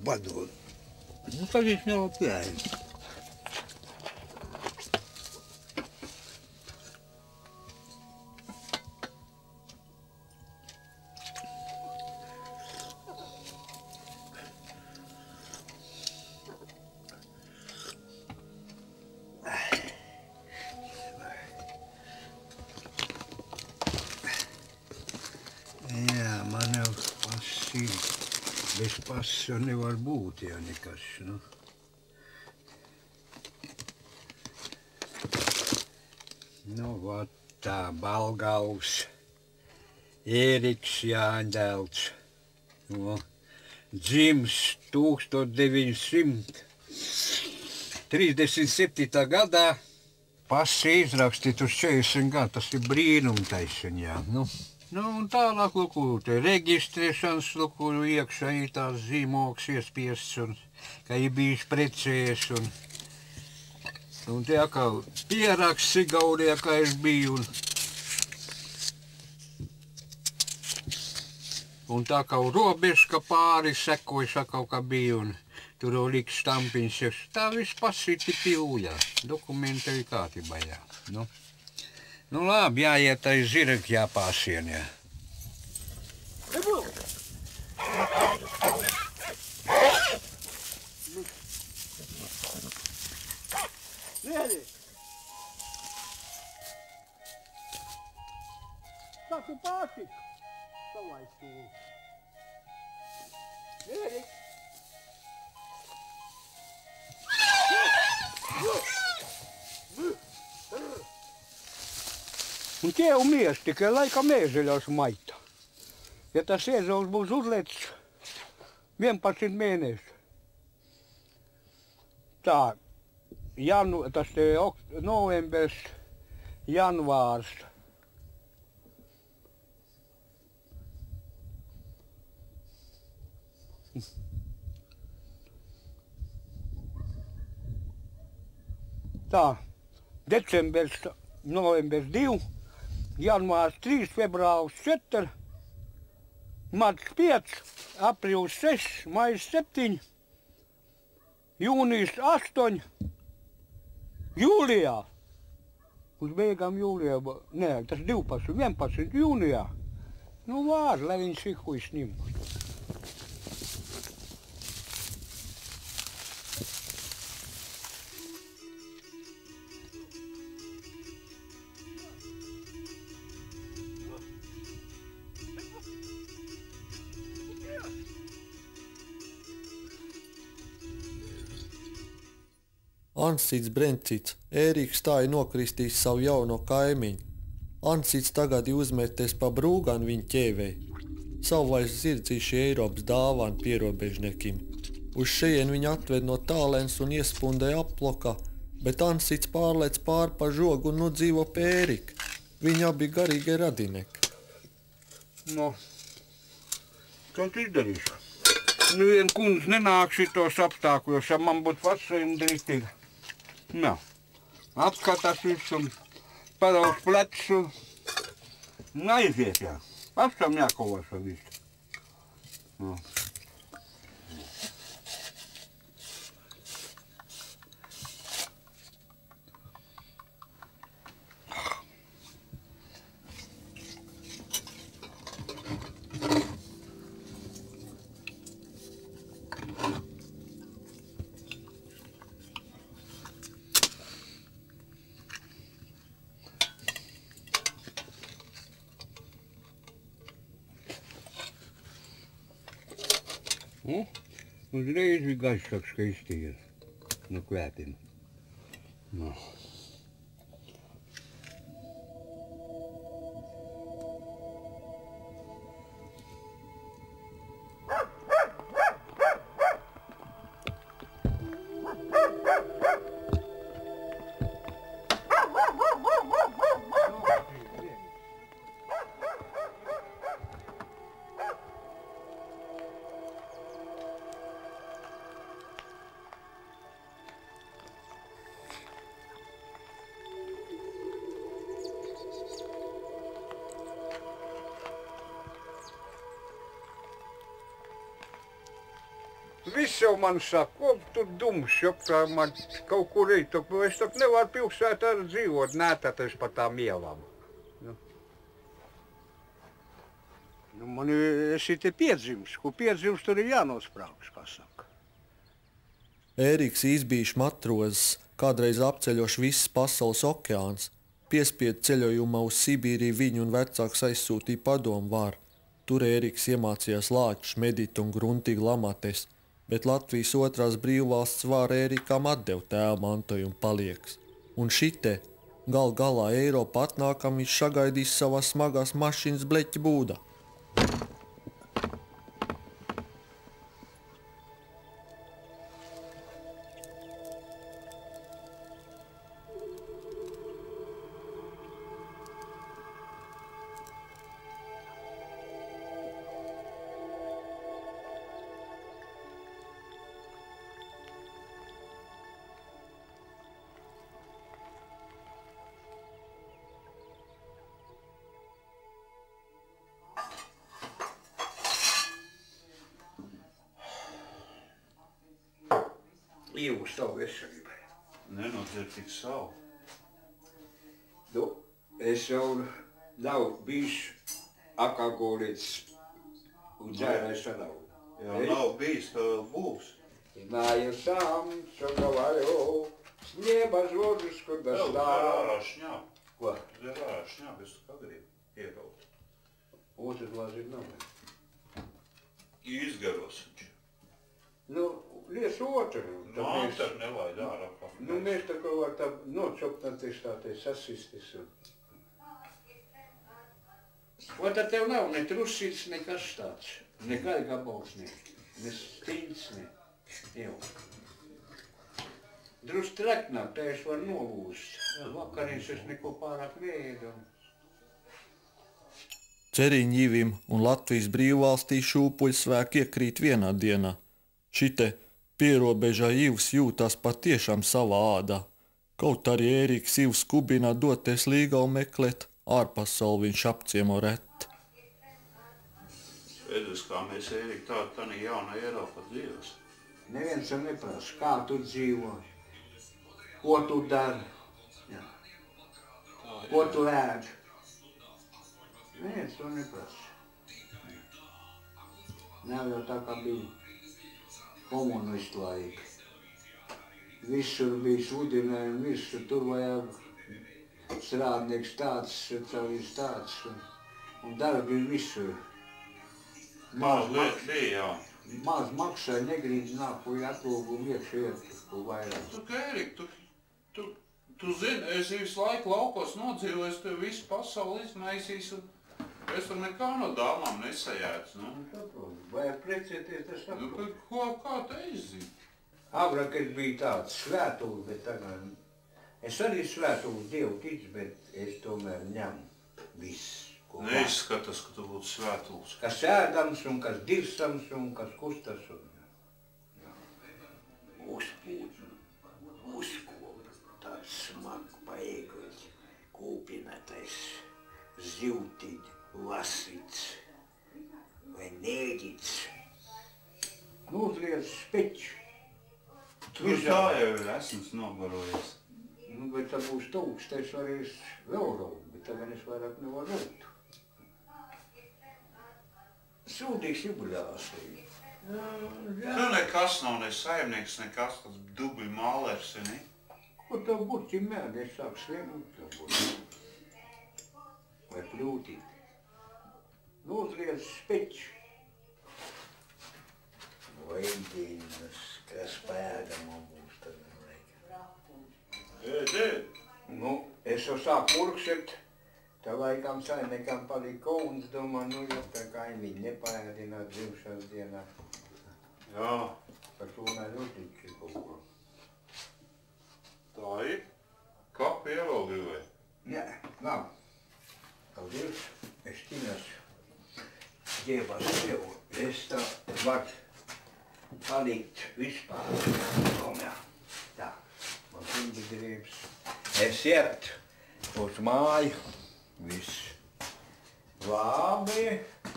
padod. Nu tagad nav pieejams. Jā, man jau pasī, bez pasa jau nevar būt, ja nekas, nu. Nu, vot tā, Balgaus, Ēriks Jāņdēls, nu, dzims 1937. gadā, pasa izrakstīt uz 40 gadu, tas ir brīnumtaisni, jā, nu. Nu, un tālāk, lūk, te reģistrēšanas, lūk, iekšā ir tās zīmogs iespiests, un ka ir bijis precējies, un te atkal pieraksts Igaunijā, kā es biju, un tā kā robeža pāri sekojas, kā bija, un tur jau liks stampiņš, tā viss pasīti pīlujā, dokumenti ir kārtībā, jā, nu. Nu labi, jāiet aiz zirgi jāpāsien, jā. Nēdi! Saku pārtik! Savai stūri! Nēdi! Un tie jau mies, tikai laika mēžeļos maita. Ja tas iezols būs uzliecis 11 mēneši. Tā, tas te novembers, janvārs. Tā, decembers, novembers 2. Janvārs 3, februārs 4, marts 5, aprīlis 6, maijs 7, jūnijas 8, jūlijā, uz beigām jūlijā, nē, tas 12, 11 jūnijā, nu var, lai viņš sihuis ņem. Ansits Brencits, Ēriks tā ir nokristījis savu jauno kaimiņu. Ansits tagad ir uzmeties pa brūganu viņa ķēvei. Savulaik zirdzīši Eiropas dāvānu pierobežniekim. Uz šejien viņa atved no tālens un iespundēja aplokā, bet Ansits pārlec pāri pa žogu un nu dzīvo pie Ērika. Viņi abi garīgie radinieki. No, kaut izdarīšu. Nu, vien kundze nenāk šitos apstākļos, ja man būtu vasarina drītīgi. Nā, apskatās visu un padauz plecu un aiziet, jā. Pašam jākovās ar visu. No. Uzreiz bija gaišāks, ka iztīra no kvēpiem. No. Viss jau man saka, ko tu dums, jokā man kaut kur ir, es tak nevaru pilsētā dzīvot, nētāties pa tām ielām. Nu, man esi te piedzims, ko piedzims, tur ir jānosprauks, kā saka. Ēriks Īsbīšs matrozes, kādreiz apceļošs visas pasaules okeāns, piespiedu ceļojumā uz Sibīriju viņu un vecāks aizsūtīja padomu vāru. Tur Ēriks iemācījās lāčus, medīt un gruntīgi lamaties, bet Latvijas otrās brīvvalsts vāra Ērikam atdeva tēva mantojumu palieks. Un šite, gal galā Eiropa atnākam viņš sagaidīs savās smagās mašīnas bleķa būdā. Jūs savu veselībai. Nenodzer tik savu. Nu, es jau nav bijis alkoholīts un dzērājs nav. Jau nav bijis, to vēl būs. Знаю сам, что говорю, с неба звездочку достал. Šņāp. Ko? Zerā šņāp, es kā gribu ieraut. Otrs lāzīt nav. Izgaros viņš. Nu, lies otru. Māter nelaid ārā kafē. Nu, mēs tā kā var tā nocopnāties tā te sasistis. O, tad tev nav ne trusīts, nekas tāds. Ne gaļgabals, ne stīns, ne. Jau. Drus treknāk, tā es varu nolūst. Vakarīs es neko pārāk neēdu. Ceriņģivim un Latvijas brīvvalstī šūpuļsvēki iekrīt vienā dienā. Šite pierobežā Ivs jūtās patiešām savā ādā. Kaut arī Ēriks Ivs Kubinā doties līgavu meklēt, ārpasauli viņš apciemo reti. Edus, kā mēs Ērik tādā jaunā Eiropā dzīvos. Neviens jau neprasa, kā tu dzīvo, ko tu dari, ko tu ēd. Neviens to neprasa. Nav jau tā kā bija komunistu laiki. Visur bija sludinājumi, visur tur vajag strādnieks tāds, sociālis tāds, un darbi ir visur. Maz lieta bija, jā. Maz maksāja, negrib nāk, ko atlūgumu iekšiet, ko vairāk. Tu, Ērik, tu zini, es visu laiku laukos nodzīvoju, es tev visu pasauli izmaisīs, un es tur nekā no dāmām nesajēdzu, nu. Vajag precēties, tas saprot. Nu, kā te izzini? Agrāk es biju tāds svētūs, bet tagad es arī svētūs Dievu ticu, bet es tomēr ņemu viss. Neizskatās, ka tu būtu svētūs. Kas ēdams un kas dirsams un kas kustas un uzpūdz, tāds smagu paēgot, kūpinātais, zivtīd, lasīts vai nēģits. Nu, uzliec speķi. Tu tā jau ir esmu nobarojies. Nu, bet tā būs tūkst, es varēs vēl raut, bet tagad es vairāk nevaru raut. Sūdīgs jubiļās ir. Tu nekas nav, ne saimnieks, nekas tāds dubļu mālers, ne? Ko tev burķi mēdi, es sāku sliemut tev burķi. Vai pļūtīt. Nu, uzliec speķi. Vai dienas, kas pēdama būs tagad laika. Nu, es jau sāku murkšet. Tā laikam saimniekam palika kauns, domā, nu jau tā kaimiņi nepāēdināt dzimšanas dienā. Jā. Par to neuzliči kaut ko. Tā ir? Kapi ievaldi vai? Nē, nav. Paldies, es ķinas ģēbās tev. Es tā varu palikt vispār. Tomēr. Tā, man pindi gribas. Es iet uz māju. Viss. Labi,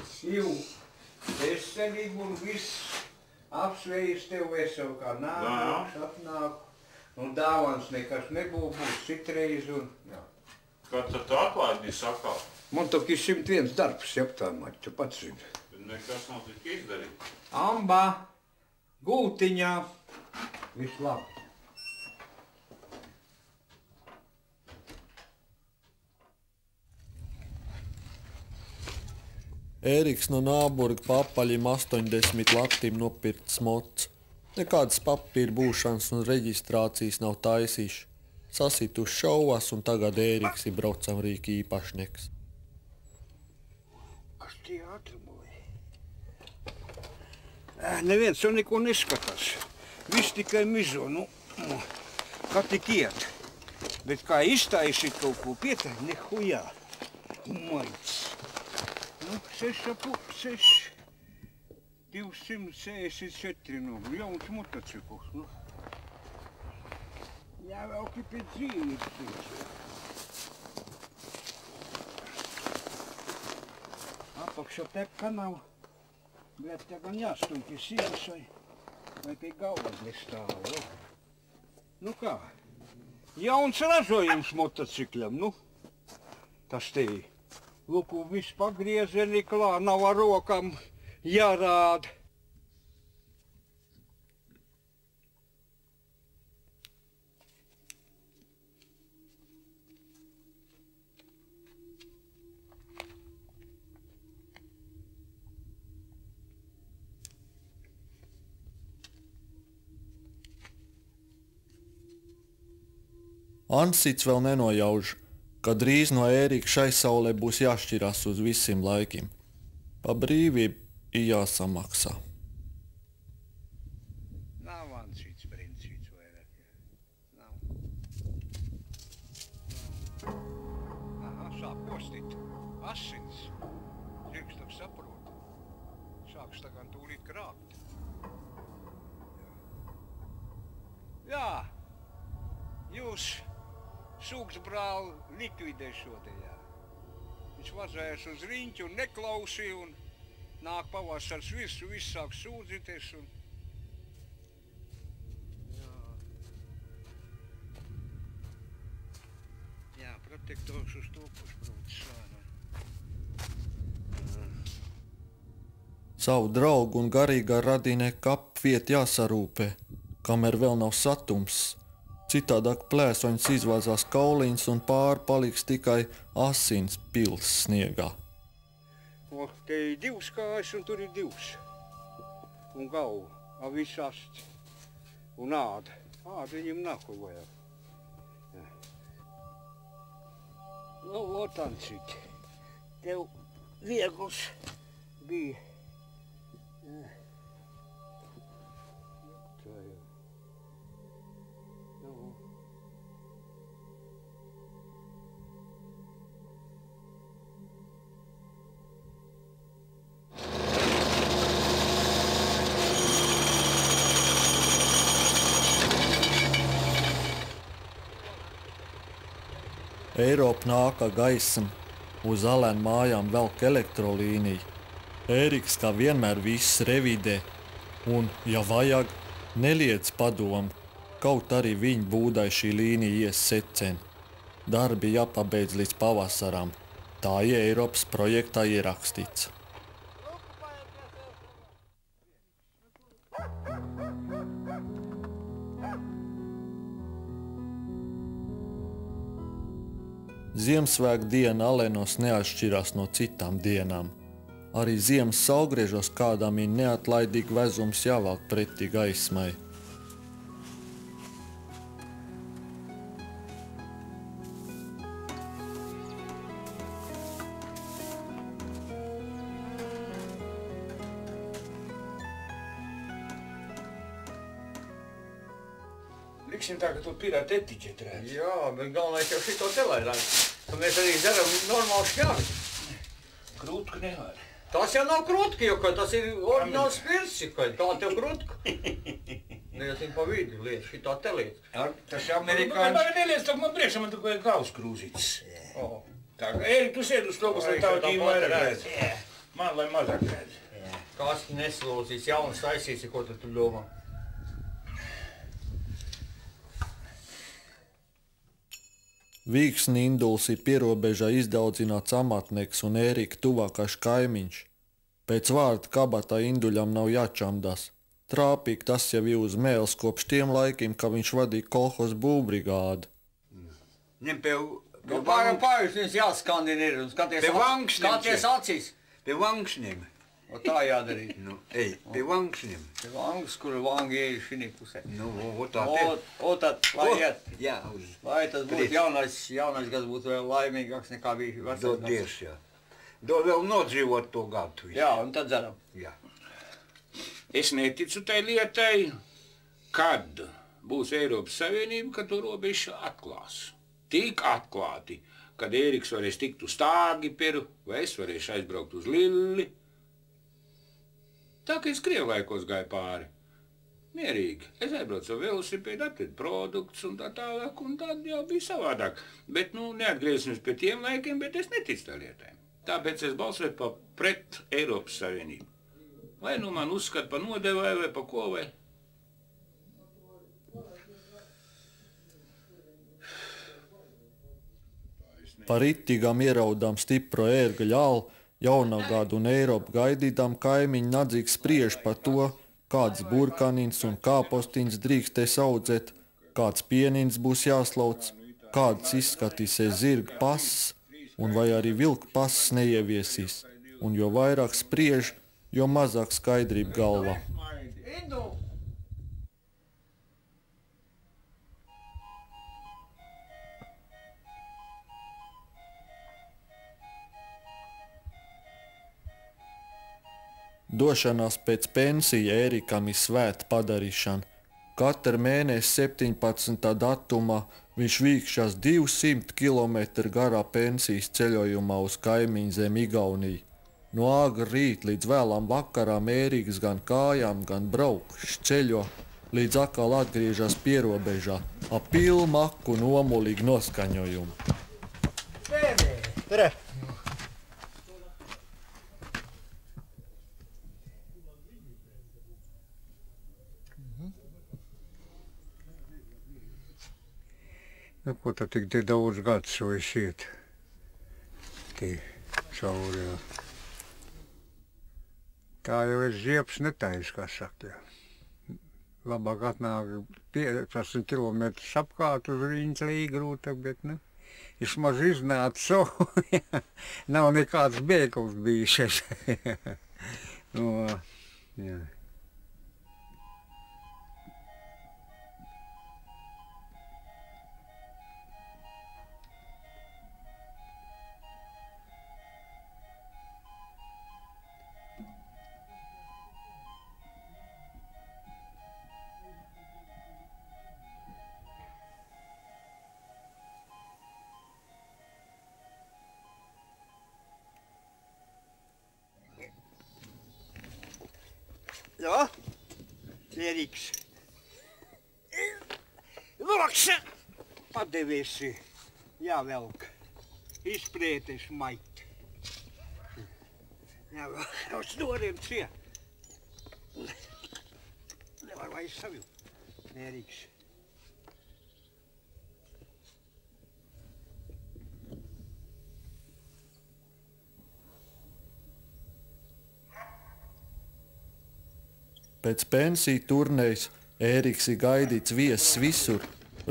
siv, veselīgi un viss apsveicis tev veselu kā nāks, atnāk. Un dāvans nekas būs citreiz un, jā. Kad tad tu atlaidīji sakā? Man toki 101 darbs, jāptājumā, tu pats zini. Nekas nav tik izdarīt. Amba, gultiņā, viss labi. Ēriks no Nāburga papaļim 80 latim nopirkt smots. Nekādas papīra būšanas un reģistrācijas nav taisījuši. Sasitu šauvas un tagad Ēriks ir braucam rīki īpašnieks. Kas tie atramoja? Neviens jau neko neskatās. Viss tikai mizo, kā tik iet. Bet kā iztaisīt kaut ko pieteikt, nehujā. Maic. 264 jauns motocikls. Jāvelki pēc dzīves. Apakšā teka nav, bet te gan jāstum pie sienas vai pie galvas nestāv. Nu kā, jauns ražojums motocikļam, tas te ir. Lūku, viss pagriezeni klā, nav ar rokam jārāda. Ansits vēl nenojauž, ka drīz no Ērika šai saulē būs jāšķirās uz visiem laikiem. Pa brīvību ir jāsamaksā. Nav Ansits princis vairāk. Nav. Aha, sāk postīt. Asins. Zirgs tak saprot. Sāks tagad tūlīt krāpt. Jā. Jūs Sūksbrāli likvidē šodien. Viņš vazājas uz riņķi un neklausīja un nāk pavasars visu, viss sāk sūdzīties un... Jā, protektors uz to pušbrūcis sāna. Savu draugu un garīgā radīnē kapviet jāsarūpē, kamēr vēl nav satums. Citādāk plēsoņas izvāzās kauliņas un pāri paliks tikai asins pils sniegā. Te ir 2 kājas un tur ir 2. Un galva, viss asts. Un āda. Āda viņam nav ko vajag. Ot, Ansīt, tev viegls bija. Eiropa nāka gaisam, uz alēnu mājām velk elektrolīniju. Ēriks kā vienmēr viss revidē un, ja vajag, neliedz padomu, kaut arī viņa būdai šī līnija ies secen. Darbi jāpabeidz līdz pavasaram, tā ir Eiropas projektā ierakstīts. Ziemassvētku diena alēnos neatšķirās no citām dienām. Arī ziemas saulgriežos kādam ir neatlaidīgi vezums jāvelk pretī gaismai. Liksim tā, ka tu pirāt etiķeti redz. Jā, bet galvenais jau šito te lai redz. Mēs arī dzeram normālu šķāri. Krūtku nevar. Tas jau nav krutki, jo tas ir oriģināls spirts, tā tev krutku. Neiesim pa vidu, liet, šitā te liet. Tas amerikāns... Man neliec, tak man priekšā man tikai gals krūzītis. Tā, Ēri, tu sēd uz to, kas lai tavu ģīmu vairāk redz. Man lai mazāk redz. Kas neslūzīs, jauns taisīsi, ko tu tur domā? Vīksni Induls ir pierobežā izdaudzināts amatnieks un Ērika tuvākais kaimiņš. Pēc vārda kabatā Induļam nav jāčamdās. Trāpīgi tas jau ir uz mēles kopš tiem laikiem, kad viņš vadīja kolhoz būvbrigādi. Ņem pāris viņas jāskandina ir un skaties acīs. Pie vankšņiem. O tā jādarīt. Nu, ej, pie vankšņiem. Pie vangas, kur vangi ieju šinī pusē. Nu, o tā te. O tad, lai iet. Jā, uz. Lai tas būtu jaunais gads būtu vēl laimīgāks nekā bija vecais Dod gads. Dievs, jā. Dod vēl nodzīvot to gadu. Jā, un tad dzeram. Jā. Es neticu tai lietai, kad būs Eiropas Savienība, ka to robežu atklās. Tik atklāti, kad Ēriks varēs tikt uz Stāgiperu, vai es varēšu aizbraukt uz Lilli. Tā, ka es Krievlaikos gāju pāri. Mierīgi. Es aizbraucu savu velosipēdu, atvedu produktus un tā tālāk, un tad jau bija savādāk. Bet, neatgriezīsimies pie tiem laikiem, bet es neticu tā lietai. Tāpēc es balsoju pret Eiropas Savienību. Vai man uzskata par nodevai vai par ko vai? Par itīgām ieraudām stipro ērgaļu alu, Jaunagādu un Eiropu gaidītām kaimiņi nadzīgi spriež par to, kāds burkanins un kāpostiņas drīkstēs audzēt, kāds pienins būs jāslauc, kāds izskatīsies zirga pass, un vai arī vilka pass neieviesīs. Un jo vairāk spriež, jo mazāk skaidrība galvā. Došanās pēc pensija Ērikam ir svēta padarīšana. Katru mēnesi 17. datumā viņš vīkšās 200 km garā pensijas ceļojumā uz kaimiņu zemi Igauniju. No āgra rīt līdz vēlām vakarām Ēriks gan kājām, gan braukš ceļo, līdz atkal atgriežas pierobežā ap pilnu aku nomulīgu noskaņojumu. Tere! Nu, ko tad tik daudz gadus vai šiet? Tī cauri, jā. Tā jau ir žiebs netais, kā saka, jā. Labāk atnāk 15 kilometrus apkārt uz Rīņas līgrūta, bet, vismaz iznāca savu, jā. Nav nekāds bēglis bijušies. Jā. Jā, Ēriks. Loks! Padevies, jāvelk. Izprietes mait. Jāvelk uz noriem cie. Nevar vairs savilkt. Ēriks. Pēc pensiju turnējas Ēriks ir gaidīts viesis visur.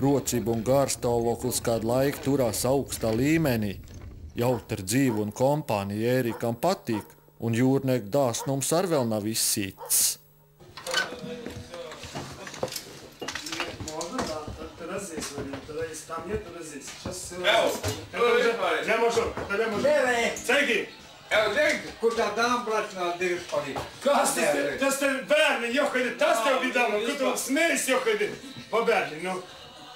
Rocība un gārstāvoklis kādu laiku turās augstā līmenī. Jautra dzīve un kompānija Ērikam patīk, un jūrnieku dāsnums ar vēl nav izsīts. Kur tā dāma placināt divas palīdz? Kas tas tev bērni, Johadi, tas tev bija dāma, kur tu smējas, Johadi, pa bērni,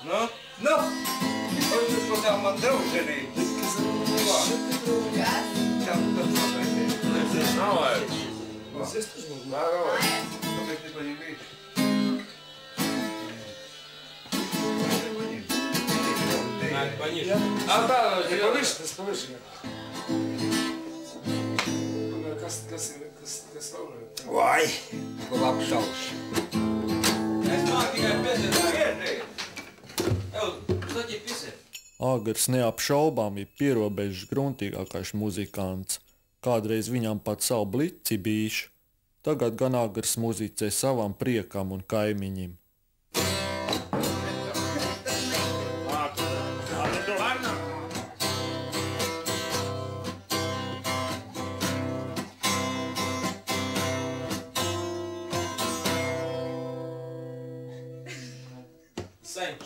Nu? Ko tā man draudzenī? Nav vairs. Kāpēc nepaņem bišķi? Пониже. А, да, повыше. kas vēl ir? Vai, ko labs savs. Es nāk tikai pēdējā ietēju. Evo, zaķi pisē. Āgars neapšaubāmi pierobežas gruntīgākais muzikants. Kādreiz viņam pat savu blici bijuši. Tagad gan Āgars muzicē savam priekam un kaimiņim.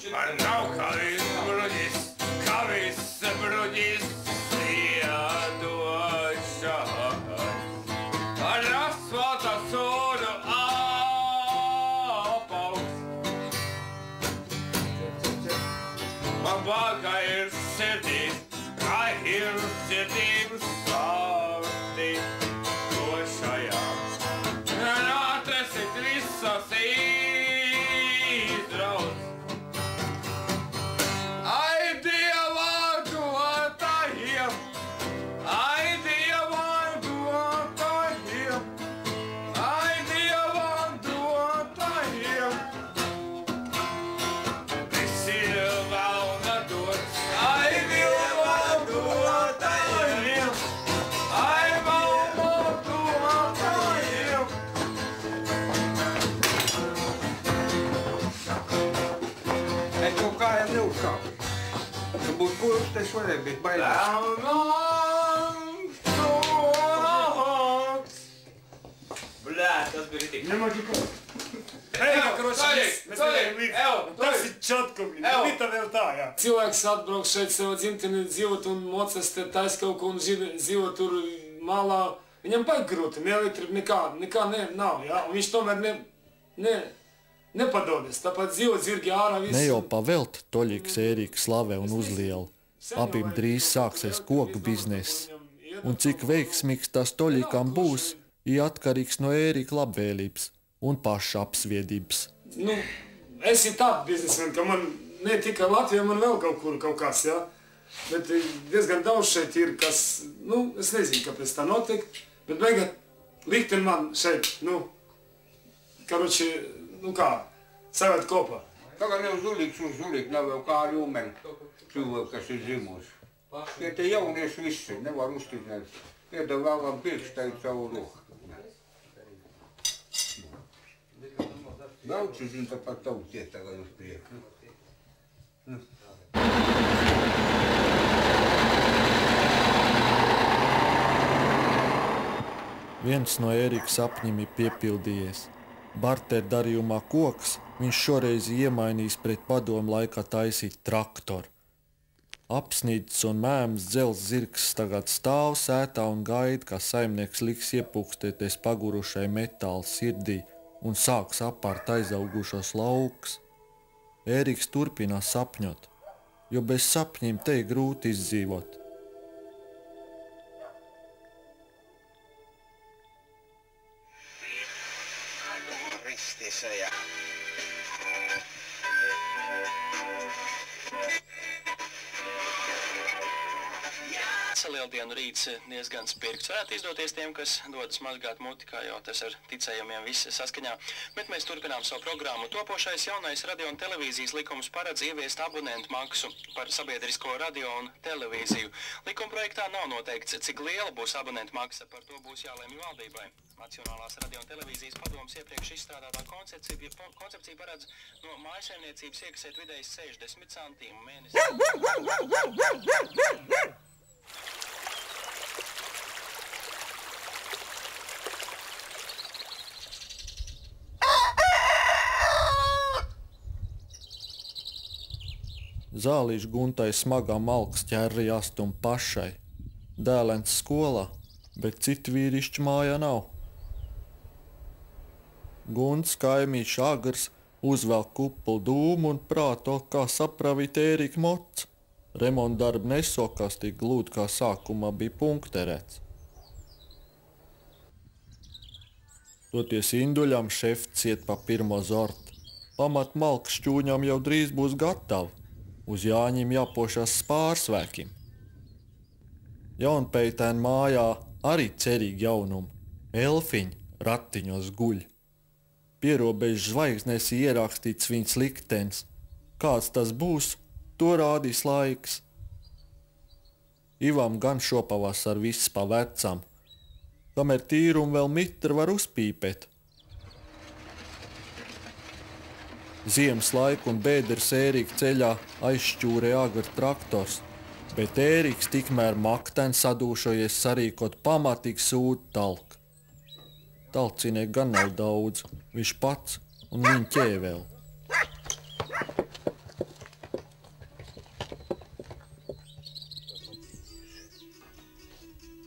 Man nav kā visa bruģis iedošās. Ar asfalta sodu apaus. Man bāga ir sirdīs, kā ir sirdības sārti došajā. Man atrasit visas izdraus. Ja būtu kurš, te šodien bija baidās. Bļā, tas bija ritīgi. Nemāķi ko. Ejā, kroši, mēs nevarējam līdz. Tas ir čatko, vita vēl tā, jā. Cilvēks atbrauk šeit sev dzimteni dzīvot un mocas te tais kaut ko un dzīvot tur malā. Viņam baigi grūti, ne elektrība, nekā nav, jā. Un viņš tomēr nepadodas, tāpat dzīvot zirgi ārā visu. Ne jau pavelt Toļiks Ēriks slavē un uzliela. Abim drīz sāksies koku bizness. Un cik veiksmīgs tas Toļikam būs, ir atkarīgs no Ērika labvēlības un paša apsviedības. Nu, es ir tāda biznesmeni, ka man ne tikai Latvijā, man vēl kaut kas, jā. Bet diezgan daudz šeit ir, kas, nu, es nezinu, kāpēc tā notiek, bet beigāt likteni man šeit, nu, karoči, nu kā, savērt kopā. Tagad jau zulīgs uz zulīgu, nav jau kā ļūmeni cilvēki, kas ir zimuši. Ja te jaunieši visi, nevar uztīdināt. Iedod vēlam pirkstēju savu roku. Daudz, zinu, tāpat tautiet tagad uz prieku. Viens no Ērika sapņiem ir piepildījies. Barter darījumā koks viņš šoreiz iemainīs pret padomu laikā taisīt traktoru. Apsnīdis un mēms dzels zirgs tagad stāv sētā un gaida, kā saimnieks liks iepūkstēties pagurušai metāla sirdī un sāks apārt aizaugušos laukus. Ēriks turpinās sapņot, jo bez sapņiem te ir grūti izdzīvot. Ristisajā. Lieldienu rīts diezgan spirks. Varētu izdoties tiem, kas dodas mazgāt muti, kā jau tas ar ticējumiem viss saskaņā. Bet mēs turpinām savu programmu. Topošais jaunais radio un televīzijas likums paredz ieviest abonentu maksu par sabiedrisko radio un televīziju. Likuma projektā nav noteikts, cik liela būs abonentu maksa, par to būs jālemj valdībai. Nacionālās radio un televīzijas padomes iepriekš izstrādātā koncepcija paredz no mājsaimniecības iekasēt vidēji 60 centīmu mēnesi. Zālīšu Guntai smagā malks ķerri jāstum pašai. Dēlens skolā, bet citu vīrišķu mājā nav. Gunts kaimīšs Āgars uzvelk kupulu dūmu un prāto, kā sapravīt Ērika mots. Remontdarbi nesokās tik glūdi, kā sākumā bija punkterēts. Toties Induļam šefts iet pa pirmo zortu. Pamat malks šķūņām jau drīz būs gatavi. Uz Jāņim jāpošās spārsvēkim. Jaunpeitēn mājā arī cerīgi jaunumi. Elfiņi ratiņos guļ. Pierobežas zvaigznēs ierakstīts viņas liktenis. Kāds tas būs, to rādīs laiks. Ivam gan šopavasar viss pa vecam, kamēr tīrumu vēl mitra var uzpīpēt. Ziemas laiku un bēders Ērika ceļā aizšķūrē agri traktors, bet Ēriks tikmēr makten sadūšojies sarīkot pamatīgi sūdu talku. Talcinie gan nav daudz, viņš pats un viņa ķēvēl.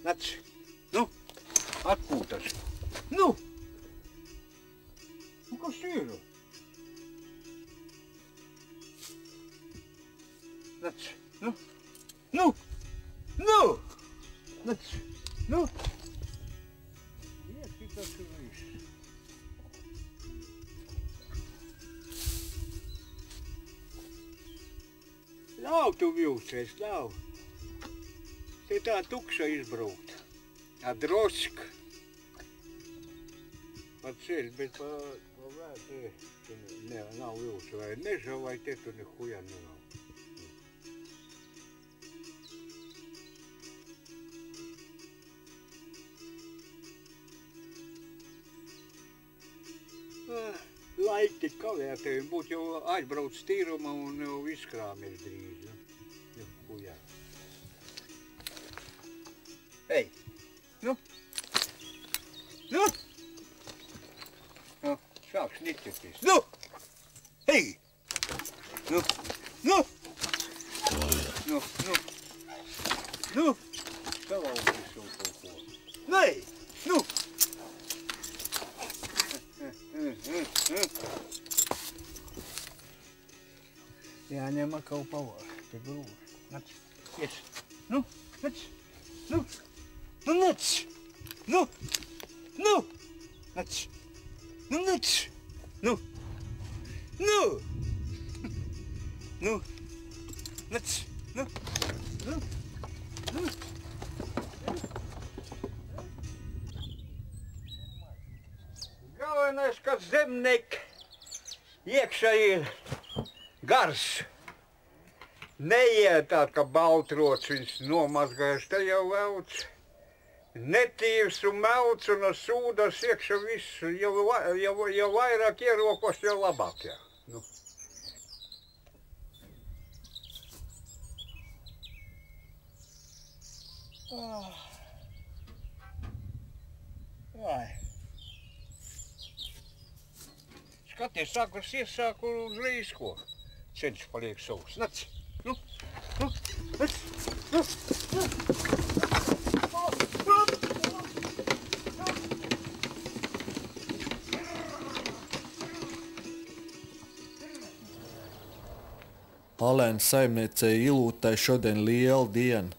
Nec, nu, atpūtas. Nu, kas ir? Nec, nu, nec, nu. Iesi tas ir viss. Nav tu vilcies, nav. Te tā tukša izbraukt. A droška. Pa ceļ, bet pa vētē, nav vilci vai neža, vai te tu nehuja nav. Laiki tik kavētēji, būtu jau aizbrauc tīruma un jau izkrāmies drīz. Nehuja. Hei, nu, sāk sniķeties, nu, hei, nu, savaldīs jau kaut ko, nei, nu, jāņem atkal pavārs, te grūži, nec, ies, nu, nec, nu, nec, nu, nec, nec, nec, Galvenais, ka zemnieki iekšā ir gars. Neiet tā, ka baltrots viņš nomazgājas, te jau velc. Netīvs un melts un sūdas iekšā viss, jau vairāk ierokos, jau labāk, jā. Nu. Vai. Skaties, sākas iesāku uzreiz, ko ceļš paliek savs. Nec, nu, nec, Alēna saimniecei Ilūtai šodien liela diena.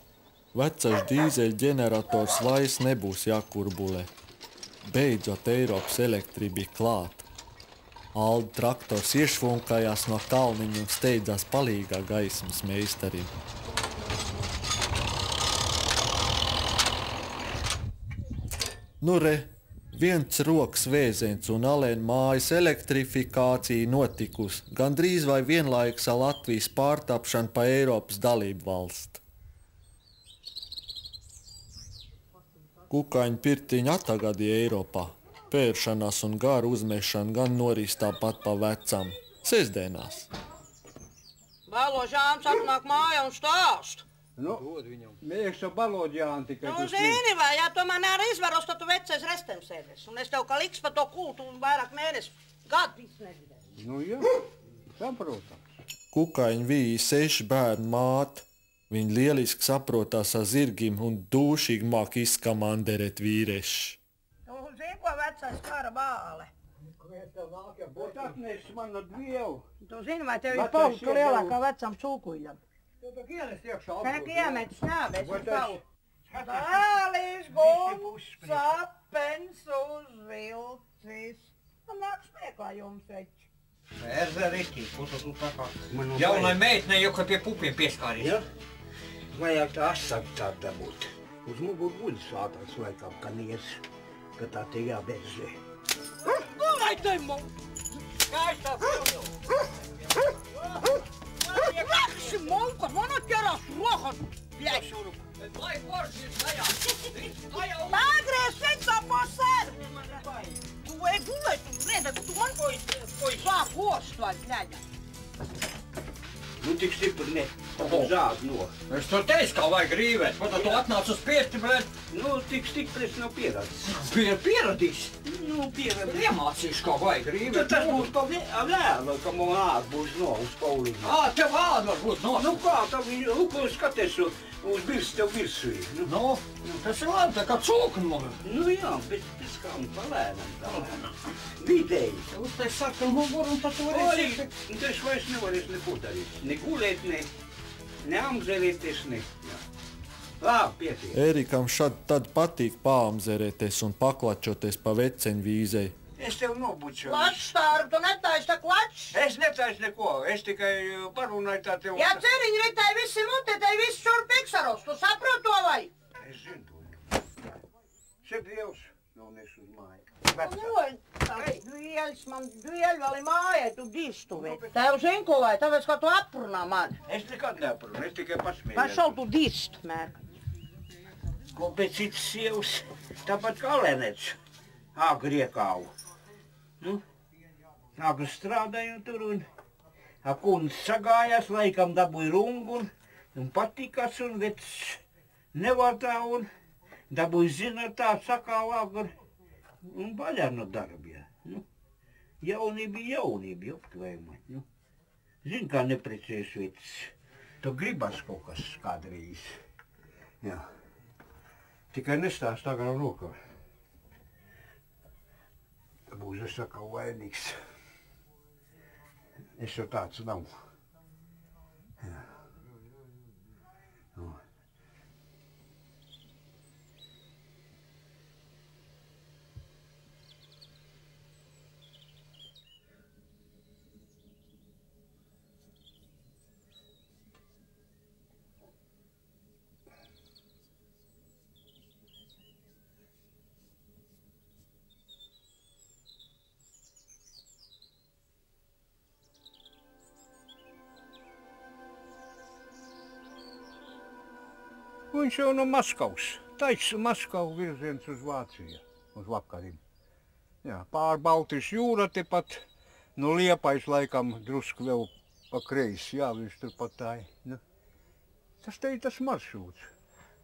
Vecais dīzeļu ģenerators vairs nebūs jākurbulē. Beidzot Eiropas elektrība bija klāta. Alda traktors iešvunkājās no kalniņa un steidzās palīgā gaismas meistarim. Nu re, viens rokas vēziens un Alēna mājas elektrifikācija notikusi, gandrīz vai vienlaikus ar Latvijas pārtapšanu pa Eiropas dalību valsti. Kukaiņu pirtiņu atagadīja Eiropā. Pēršanās un garu uzmešana gan norīs tāpat pa vecam. Sestdienās. Baloģāns atnāk mājā un stāst. Nu, mēs ar Baloģānu tikai... Nu, zini vai, ja tu man arī izvaros, tad tu vecais restem sēdēs. Un es tev kā liks pa to kultu un vairāk mēnesi gadu viss nevidēju. Nu, jā, saprotams. Kukaiņu vīja 6 bērnu māte. Viņa lieliski saprotās ar zirgim un dūšīgi māk izkamanderēt vīreši. Zini, ko vecais kara bāle? Būt atnes man no dvievu. Tu zini, vai tev ir pauka lielākā vecam cūkuļam? Tu tā ienes iekšā Kā iemet snābēs uz tavu? Dālis gums, sapens uz vilcis. Man nāk smieklā jums taču. Ērza rītī, putu tu tā kā jaunai meitnei jau, kad pie pupiem pieskāries. Ja? Vajag tā asaku tā dabūt. Uz muguru guļ sātāks laikam, ka nies, ka tā te jābērzē. Lai te mums! Skaistā pilnu! Rakši monka, man atķerās rokas! Pļešuru! Lai porši ir tajā! Pagriez šeit po sēru! Tu ej gulēt, tu redzi, ka tu man ko sāk ost vai pļaļa. Nu tik stipri ne, zād no. Es to teicu, kā vajag rīvēt, ko tu atnāc uz piesti, bļaļ? Nu tik stipri es nav pieradis. Pieradīs? Nu pieradis. Iemācīšu, kā vajag rīvēt. Tas būs pa vēlu, ka man ād būs no uz Paulīnu. Tev ād var būt no. Nu kā, tā skaties uz birsi tev virsū. Nu, tas ir labi, tā kā cūkni man. Nu jā, bet tas kā palēnam tā. Vidēji. Uz te saka muguru un tad tu varēsi. Tas vairs nevarēs neko darīt. Ne gulēt, ne amzelēties, ne. Labi, pietiek. Ērikam šad tad patīk paamzerēties un paklačoties pa veceņvīzei. Es tev nobučoju. Klačs, Tāru, tu netaisi tā klačs? Es netaisu neko, es tikai parunāju tā tev. Ja ceriņi ritēji visi mutē, tai visi šur piksaros, tu saprot to vai? Es zinu to. Šeit Dievs nav nes uz māju. Duēļs man, duēļ vēl ir mājai, tu distuvi. Tev zin ko vai, tāpēc, ka tu aprunā man. Es nekad neaprunu, es tikai pasmēju. Pašau tu dist, mērk. Ko pēc citas sievas, tāpat kā Lenets, agri iekāvu. Nu, agri strādāju tur un kundze sagājās, laikam dabūja rungu un patikas un vecs nevatā un dabūja zinatā, sakāvu agri. Un vaļā no darbiem. Nu, jaunība, aptvējumā. Nu, zin, kā neprecējas vecs. Tu gribas kaut kas kādreiz. Jā. Tikai nestāst tā kā rokā. Būs es sakā vainīgs. Es jau tāds nav. Jā. Nu. Viņš jau no Maskavas. Taisa Maskavu virziens uz Vāciju, uz vakariem. Jā, pār Baltijas jūra tepat, no Liepājas laikam drusku vēl pa kreisi, jā, viņš tur pat tā ir. Nu, tas te ir tas maršrūts.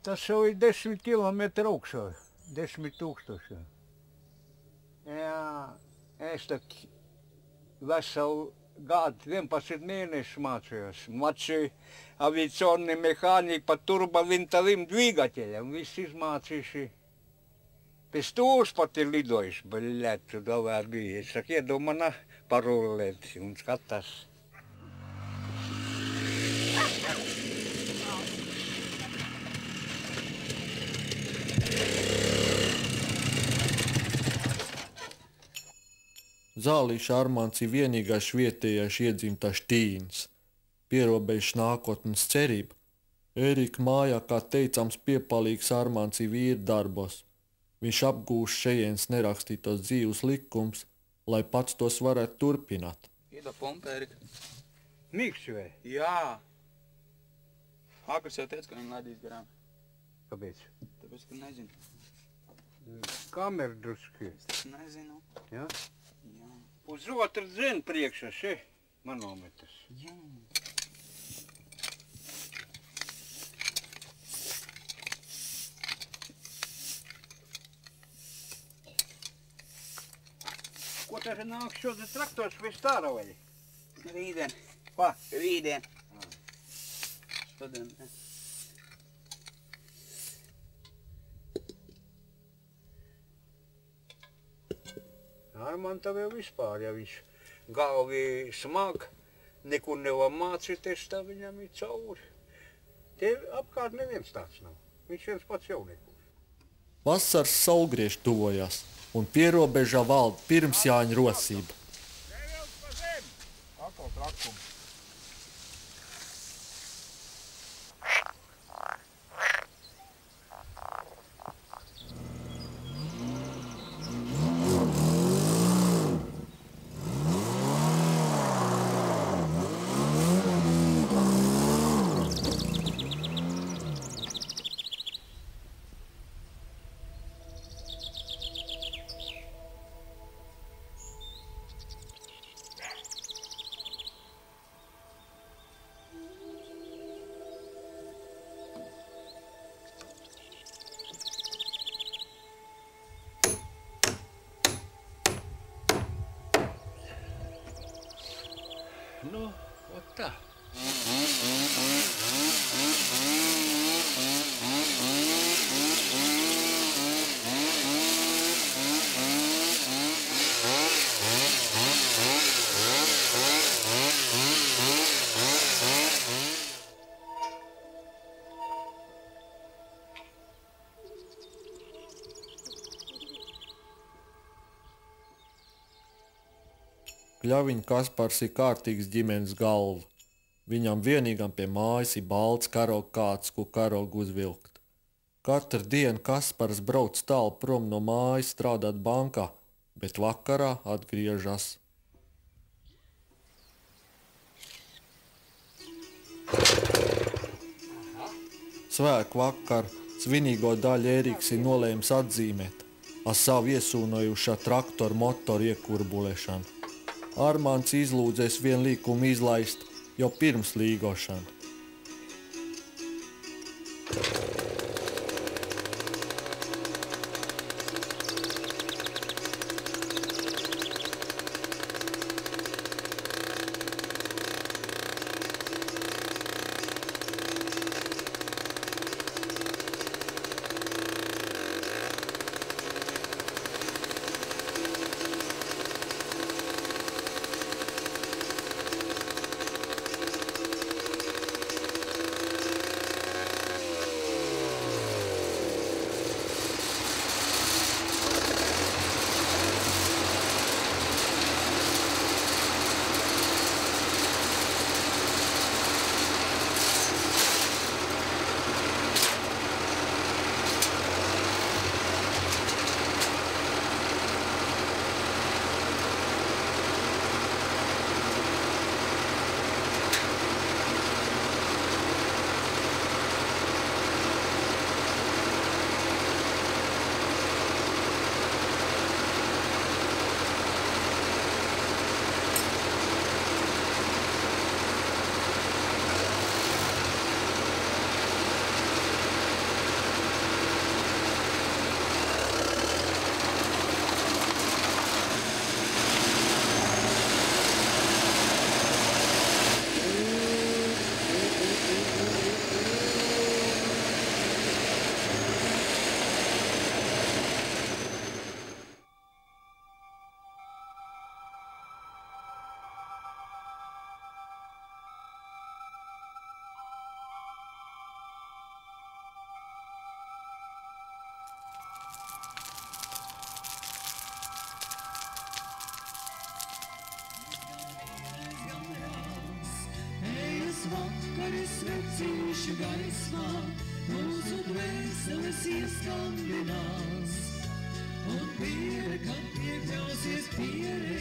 Tas jau ir 10 kilometri augšā, 10 000. Jā, es tak veselu gadu, 11 mēnešus mācījos. Mācīju aviaционный механик по турбовинтовым двигателям. Viss izmācījuši. Pēc tūs pat ir lidojuši, baļēt, tu davā bija. Es saku, iedomana parulēt un skatās. Zālīša Armāns ir vienīgais vietējais iedzimtais tīns. Pierobežs nākotnes cerība. Ērika mājā, kā teicams, piepalīgs Armāns ir vīra darbos. Viņš apgūst šejienes nerakstītos dzīves likums, lai pats tos varētu turpināt. Iedod pumpu, Ērika. Mīksti vai? Jā. Ākurs jau teica, ka viņam ledīs garām. Kāpēc? Tāpēc, ka nezinu. Kamera druski. Es taču nezinu. Jā? Jā. Uz otru dzenu priekšā, še, manometrs. Jā. Ko tā nāk šodien traktors vai stāra vai? Rītdien. Ko? Rītdien. Šodien, ne. Armantam jau vispār, ja viņš galvi smag, nekur nevar mācīties, tā viņam ir cauri. Te apkārt neviens tāds nav. Viņš viens pats jau nekur. Vasaras saulgriež tuvojās, un pierobežā valda pirmsjāņa rosība. Nevilc pa zem! Atkal traktums. Nu, ot tā. Kļaviņa Kaspars ir kārtīgs ģimenes galva. Viņam vienīgam pie mājas ir balts karoga kāds, ko karogu uzvilkt. Katru dienu Kaspars brauc tālu prom no mājas strādāt bankā, bet vakarā atgriežas. Svētku vakar svinīgo daļu Ēriks ir nolēmis atzīmēt ar savu iesūnojušā traktoru motoru iekurbulēšanu. Armāns izlūdzēs vienu līkumu izlaist jau pirms līgošana. vakari svecīšu gaismā, mūsu dvēseles ieskandinās. Un piere, kad iekļausies pierē,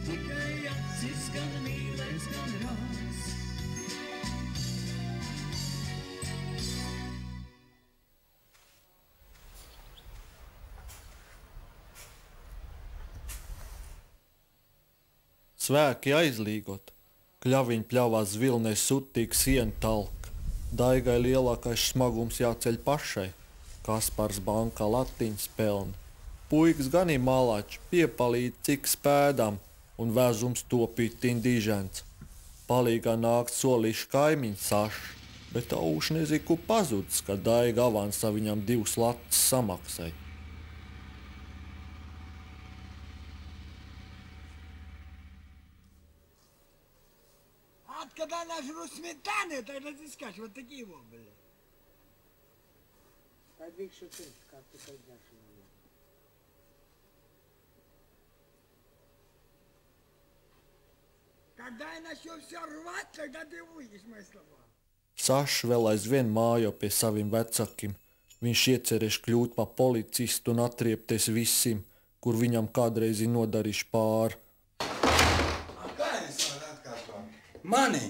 tikai acis gan mīlēs, gan rās. Svēki aizlīgot, kļaviņi pļāvās zvilnē sutīga siena talka. Daigai lielākais smagums jāceļ pašai, Kaspars bankā latiņas pelna. Puikas gan ir malāči, piepalīd cik spēdam, un vēzums topīt tindīžens. Palīgā nākt solīšu kaimiņu Saša, bet auš nezinu, kur pazudis, kad Daiga avansā viņam 2 latus samaksai. Когда нажру сметаны, тогда ты скажешь, вот такие вот, блядь. Подвиг шутить, как ты пойдешь. Когда я начну все рвать, тогда ты увидишь мои слова. Sašs vēl aizvien mājo pie saviem vecākiem. Viņš iecerēs kļūt par policistu un atriepties visiem, kur viņam kādreiz ir nodarījuši pāri. Mani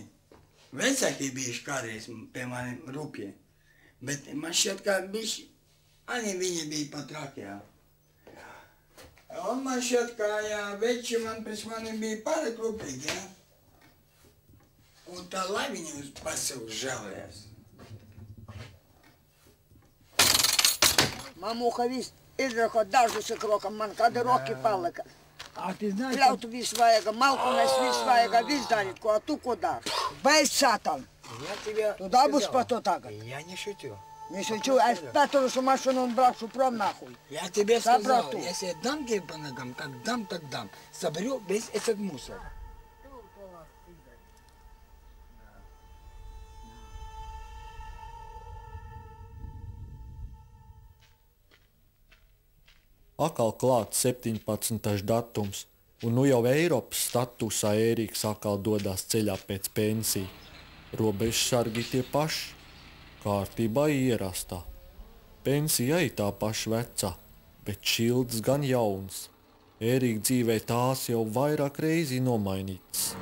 vecāki bijuši kādreiz pie maniem rupjiem, bet man šķiet, ka bijuši, arī viņi bija pat trakie. Un man šķiet, ka veči man pēc maniem bija pārāk rupīgi, ja? Un tā lai viņi uz pasev žēlējās. Mamuka viss izrako dažus krokam, man kādi roki palika. Pļautu visu vajag, malku mēs visu vajag, visu darīt, ko tu ko dari. Beidz satan. Tu dabūsi par to tagad. Я не шутил. Не шучу, es pēturušu mašinu un braukšu prom nahuj. Я тебе сказал, Sapratu. если я дам тебе по ногам, как дам, так дам. Соберу весь этот мусор. Atkal klāts 17. datums, un nu jau Eiropas statusā Ēriks atkal dodas ceļā pēc pensiju. Robežsargi tie paši, kārtībā ierastā. Pensija arī tā paša vecā, bet šilds gan jauns. Ērika dzīvē tās jau vairāk reizi nomainītas.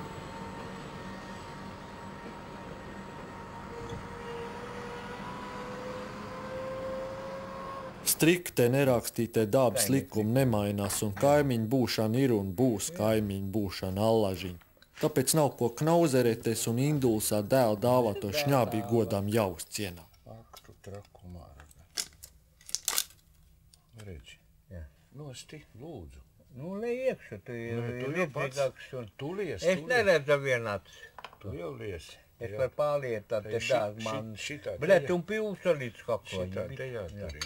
Strikte nerakstītie dabas likumi nemainās, un kaimiņu būšana ir un būs kaimiņu būšana allažiņa. Tāpēc nav ko knauzerēties un indulsā dēlu dāvāto šņābī godām jāuzcienā. Ak, tu traku mārga. Redzi, nosti, lūdzu. Nu, lai iekšā, tu ir liecīgāks un tu liesi. Es neredzu vienāds. Tu jau liesi. Es par pārlietāt, te dāg man. Šitā. Bļet, un pīvsa līdz kako. Šitā te jādarī.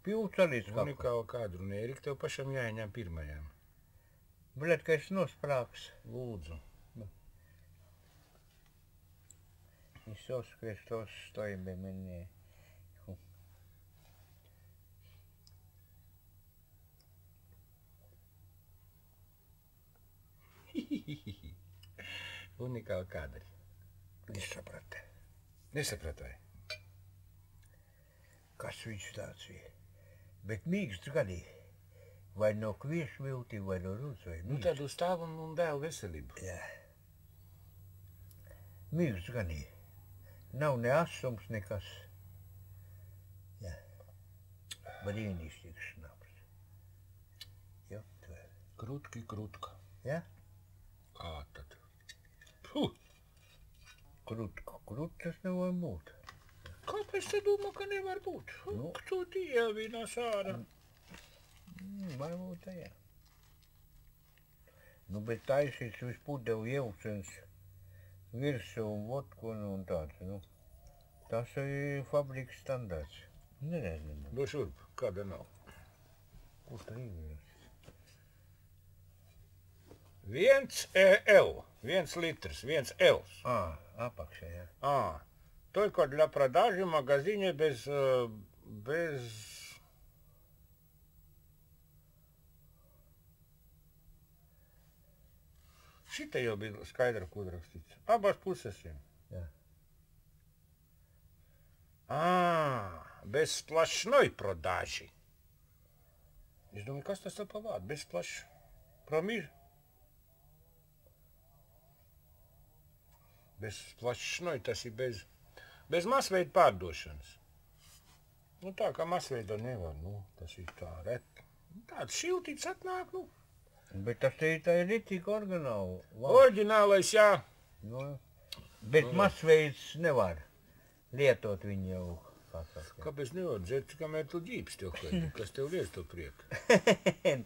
Pīvsa līdz kako. Unikālu kadru, un Ērika, tev pašam jāieņem pirmajām. Bļet, ka es nosprāks. Lūdzu. Isus Kristus stoji bij mene. Unikāli kadri. Nesaprata. Nesapratāji. Kas viņš tāds ir? Bet mīksts gadī. Vai no kviešu vilti, vai no rūs, vai Nu tad uz tēvu un dēlu veselību. Jā. Mīksts gadī. Nav ne asums, nekas. Jā. Brīnišķīgs šnaps. Jo, tu vēl. Krutki, krutka. Jā? Kā tad? Puh! Krutkas nevar būt. Kāpēc te domā, ka nevar būt? Nu. Tu dievina sāra. Varbūt tajā. Nu, bet taisīts uz pudevu ievsens virsū un vodku un tāds, nu. Tas ir fabrikas standarts. Nezinu. Do šurp, kāda nav. Kur tā ir? 1 L, 1 litrs, 1 L. Apakšā, jā. Только для продажи в магазине без... Šita jau bija skaidra, ko rakstīts. Abās puses ir. Jā. Bez splašной продажи. Es domāju, kas tas tad pa vārdu? Bez splaš... Promīž? Bez splašной, tas ir bez masveida pārdošanas. Nu tā kā masveida nevar, nu, tas ir tā reti. Tāds šiltīts atnāk, nu. Bet tas te ir tā ritīgi oriģināli. Oriģinālais, jā. Nu, bet masveids nevar lietot viņu jau. Kāpēc nevar dzert, kamēr tu ģības tev kādi? Kas tev liec to prieku?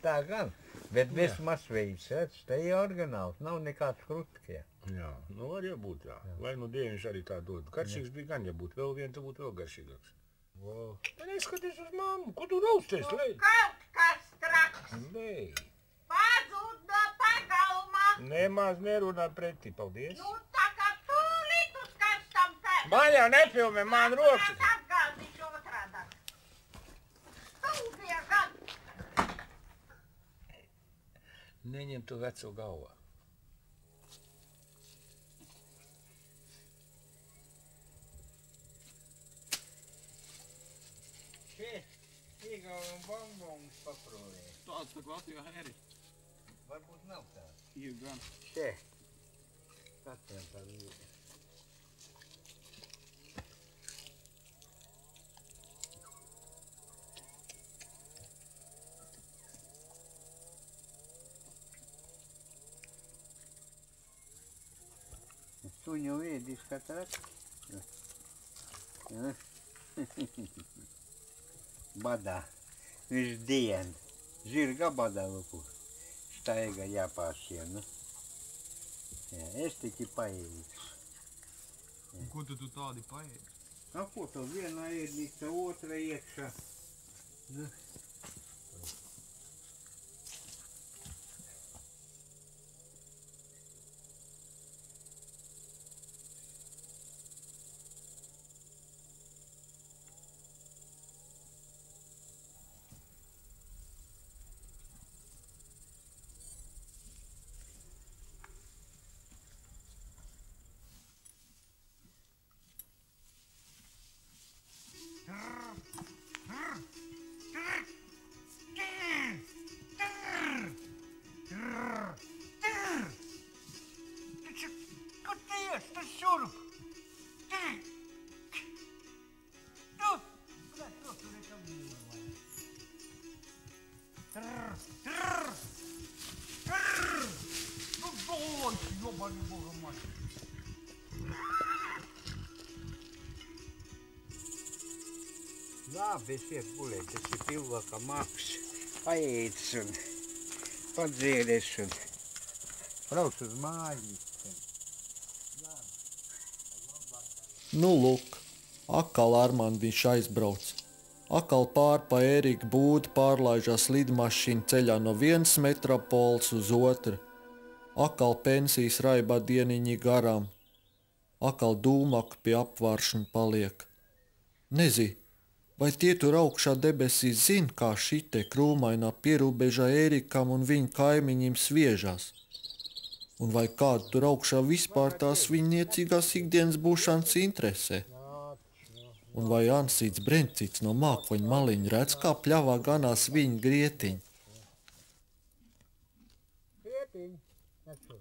Tā gan. Bet bez masveids, redz, te ir oriģināls. Nav nekāds krutkie. Jā, nu var jau būt, jā. Lai nu dieviņš arī tā dod. Garšīgs bija gan, ja būtu vēl vien, tad būtu vēl garšīgāks. Tā neskaties uz mammu, ko tu rausties, lej? Kaut kas traks. Lej. Pazūd no pagalma. Nemaz nerunā pretī, paldies. Nu, tā kā tūlīt uz karstam pēc. Man jau nefilmē, man rokas. Es atgādīšu otrādā. Stūdie gan. Neņem tu veco galvā. Igauni bonbons paprūvē. Tāds tā Latvijā arī. Varbūt nav tāds. Ir gan. Še. Katram tā ir. Suņu ēdis katrs. Badā. Viņš dien. Žirga badā lupu. staiga jāpāsiena. Jā, es tikai paēdzu. Un ko tu tādi paēdi? Ko to vienā ēdnīca, otra iekšā. Nu. Labi, es iet gulēt, tas ir pilvaka maks, paēdis un padzēries un brauc uz māju. Nu, lūk, atkal Armandiņš aizbrauc. Atkal pār pa Ērika būdu pārlaižās lidmašīna ceļā no vienas metropoles uz otru. Atkal pensijas raibā dieniņi garām. Atkal dūmaku pie apvāršana paliek. Nezinu, vai tie tur augšā debesīs zina, kā šitie krūmainā pierobežā Ērikam un viņa kaimiņiem sviežās? Un vai kādu tur augšā vispār tās viņa niecīgās ikdienas būšanas interesē? Un vai Ansīts Brencīts no Mākoņa maliņa redz, kā pļavā ganās viņa grietiņi? Grietiņi, nec.